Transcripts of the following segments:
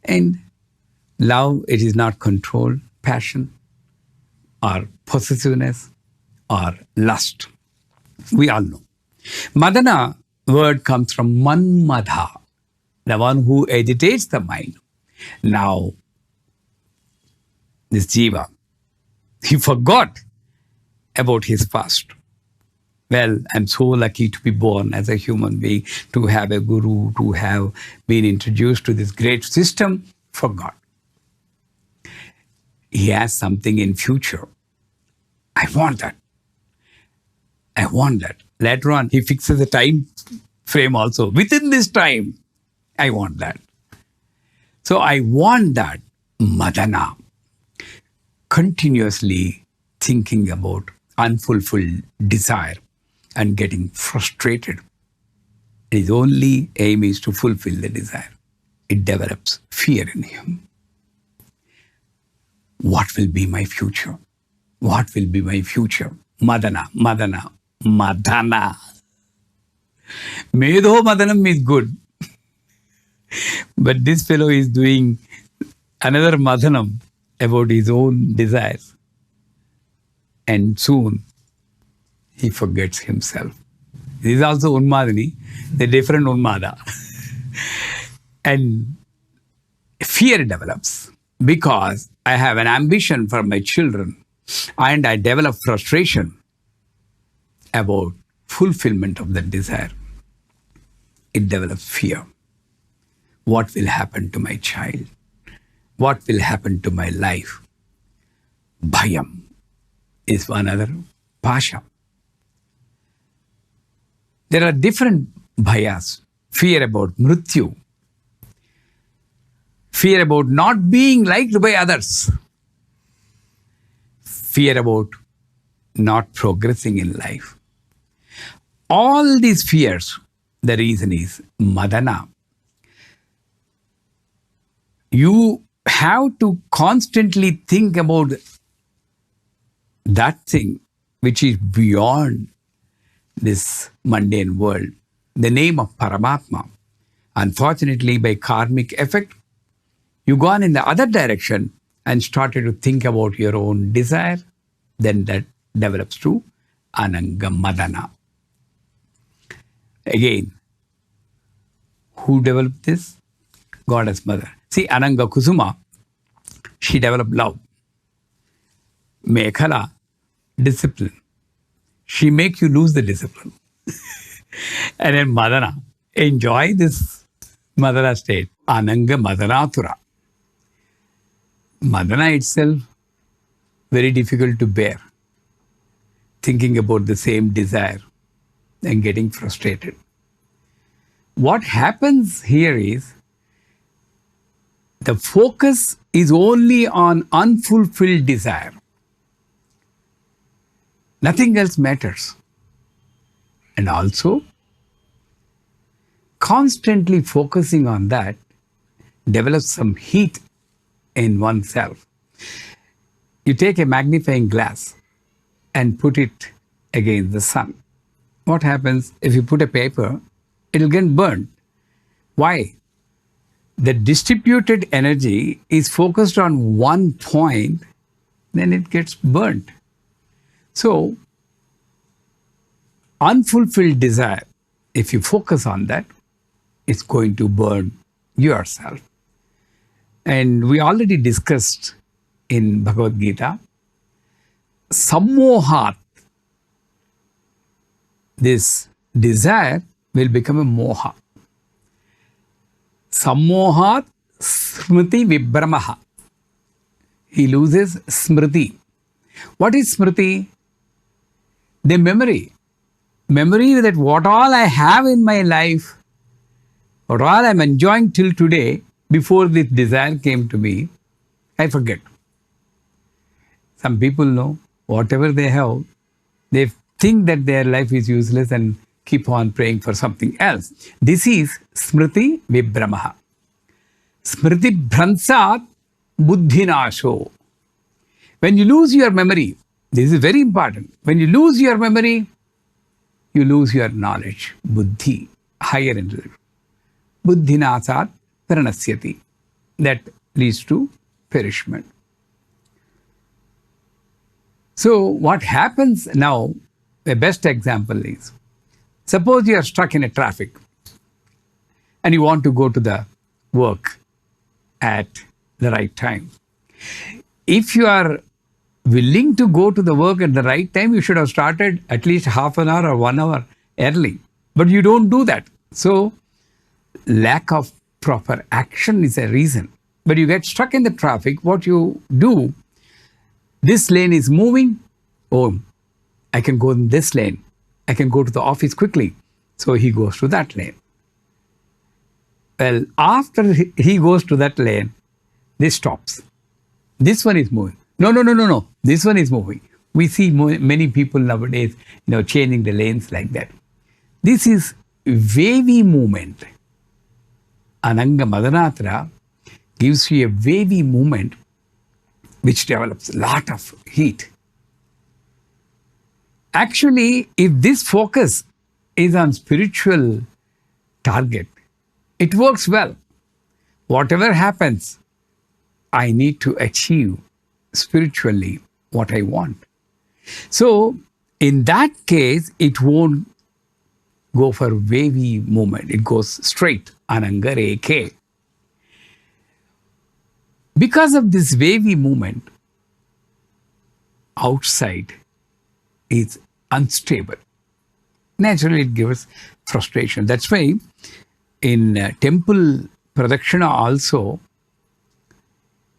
And love, it is not control, passion, or possessiveness, or lust. We all know. Madana word comes from Manmadha, the one who agitates the mind. Now, this Jiva, he forgot about his past. Well, I'm so lucky to be born as a human being, to have a guru, to have been introduced to this great system. Forgot. He has something in future. I want that. I want that. Later on, he fixes a time frame also. Within this time, I want that. So I want that Madana. Continuously thinking about unfulfilled desire and getting frustrated. His only aim is to fulfill the desire. It develops fear in him. What will be my future? What will be my future? Madana, Madana, Madana. Medho Madanam is good. But this fellow is doing another Madanam about his own desires. And soon he forgets himself. This is also Unmadani, the different Unmada. And fear develops because I have an ambition for my children and I develop frustration about fulfillment of that desire. It develops fear. What will happen to my child? What will happen to my life? Bhayam is one other pasha. There are different bhayas. Fear about mrityu. Fear about not being liked by others. Fear about not progressing in life. All these fears, the reason is Madana. You have to constantly think about that thing which is beyond this mundane world, the name of Paramatma. Unfortunately, by karmic effect, you gone in the other direction and started to think about your own desire, then that develops to Ananga Madana. Again, who developed this? Goddess Mother. See, Ananga Kusuma, she developed love. Mekhala, discipline. She make you lose the discipline. And then Madana, enjoy this Madana state. Ananga Madanatura. Madana itself, very difficult to bear. Thinking about the same desire and getting frustrated. What happens here is, the focus is only on unfulfilled desire. Nothing else matters. And also, constantly focusing on that develops some heat in oneself. You take a magnifying glass and put it against the sun. What happens if you put a paper? It will get burned. Why? The distributed energy is focused on one point, then it gets burnt. So, unfulfilled desire, if you focus on that, it's going to burn yourself. And we already discussed in Bhagavad Gita, sammohat, this desire will become a moha. Sammohat smriti vibhramaha. He loses smriti. What is smriti? The memory. Memory that what all I have in my life, what all I'm enjoying till today, before this desire came to me, I forget. Some people know whatever they have, they think that their life is useless and keep on praying for something else. This is smriti vibhramaha. Smriti bhransat buddhinasho. When you lose your memory, this is very important. When you lose your memory, you lose your knowledge, buddhi, higher intelligence. Buddhinasat pranashyati. that leads to perishment. So what happens now, the best example is, suppose you are stuck in a traffic and you want to go to the work at the right time. If you are willing to go to the work at the right time, you should have started at least half an hour or 1 hour early. But you don't do that. So lack of proper action is a reason. But you get stuck in the traffic, what you do, this lane is moving, oh, I can go in this lane. I can go to the office quickly. So he goes to that lane. Well, after he goes to that lane, this stops. This one is moving. No. This one is moving. We see many people nowadays, changing the lanes like that. This is wavy movement. Ananga Madanatra gives you a wavy movement which develops a lot of heat. Actually, if this focus is on spiritual target, it works well. Whatever happens, I need to achieve spiritually what I want. So, in that case, it won't go for wavy movement. It goes straight, Ananga Rekhe. Because of this wavy movement, outside is unstable. Naturally, it gives frustration. That's why in temple pradakshina also,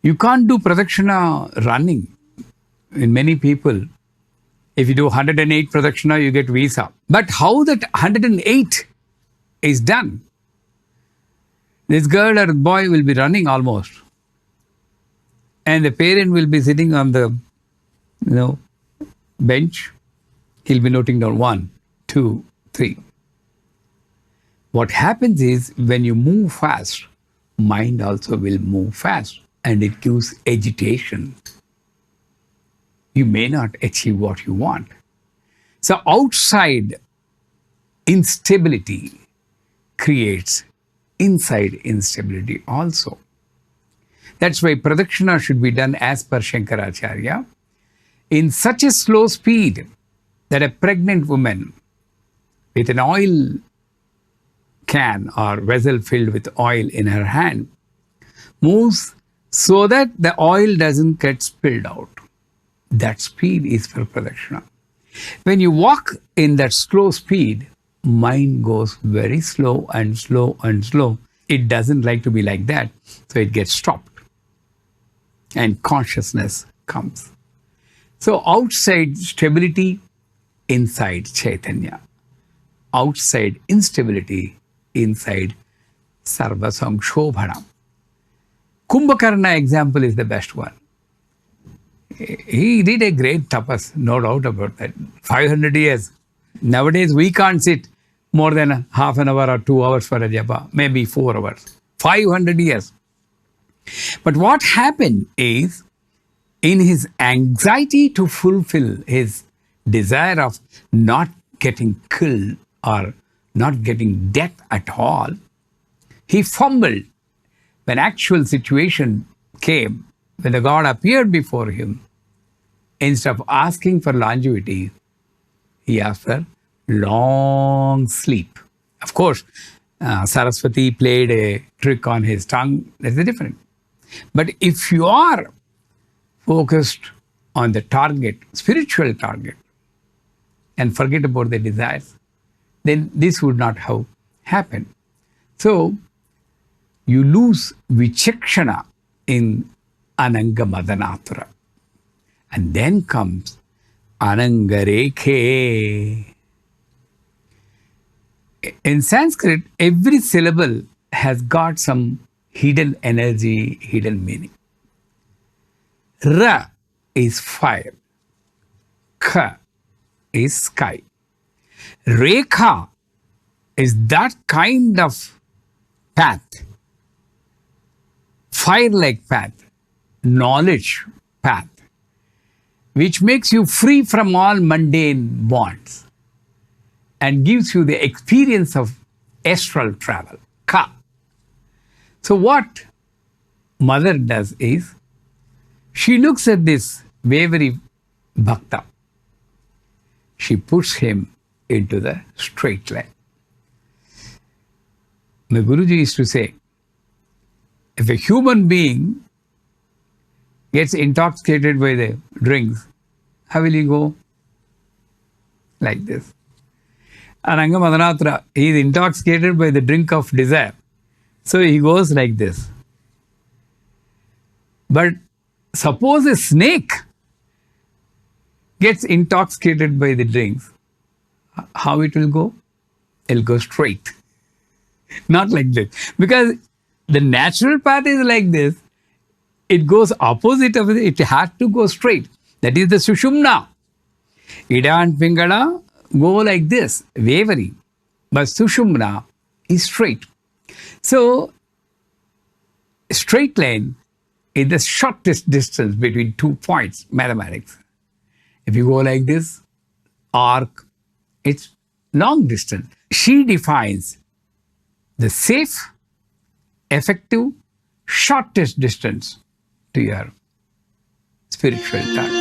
you can't do pradakshina running. In many people, if you do 108 pradakshina, you get visa. But how that 108 is done? This girl or boy will be running almost. And the parent will be sitting on the bench. He'll be noting down 1, 2, 3. What happens is when you move fast, mind also will move fast and it gives agitation. You may not achieve what you want. So outside instability creates inside instability also. That's why pradakshina should be done as per Shankaracharya in such a slow speed that a pregnant woman with an oil can or vessel filled with oil in her hand moves so that the oil doesn't get spilled out. That speed is for pradakshina. When you walk in that slow speed, mind goes very slow and slow and slow. It doesn't like to be like that, so it gets stopped. And consciousness comes. So outside stability, inside Chaitanya. Outside instability, inside Sarva Samshobhana. Kumbhakarna example is the best one. He did a great tapas, no doubt about that. 500 years. Nowadays we can't sit more than half an hour or 2 hours for a japa, maybe 4 hours. 500 years. But what happened is, in his anxiety to fulfill his desire of not getting killed or not getting death at all, he fumbled. When actual situation came, when the God appeared before him, instead of asking for longevity, he asked for long sleep. Of course, Saraswati played a trick on his tongue. That's different. But if you are focused on the target, spiritual target, and forget about the desires, then this would not have happened. So, you lose vichakshana in Ananga Madanatura. And then comes Ananga Rekhe. In Sanskrit, every syllable has got some hidden energy, hidden meaning. Ra is fire. Kha is sky. Rekha is that kind of path, fire-like path, knowledge path, which makes you free from all mundane bonds and gives you the experience of astral travel. Ka. So what mother does is, she looks at this wavering bhakta. She puts him into the straight line. My Guruji used to say, if a human being gets intoxicated by the drinks, how will he go? Like this. Ananga Madanatra, he is intoxicated by the drink of desire. So he goes like this. But suppose a snake gets intoxicated by the drinks, how it will go? It'll go straight. Not like this. Because the natural path is like this. It goes opposite of it. It has to go straight. That is the Sushumna. Ida and Pingala go like this, wavering. But Sushumna is straight. So, straight line is the shortest distance between 2 points, mathematics. If you go like this, arc, it's long distance. She defines the safe, effective, shortest distance to your spiritual target.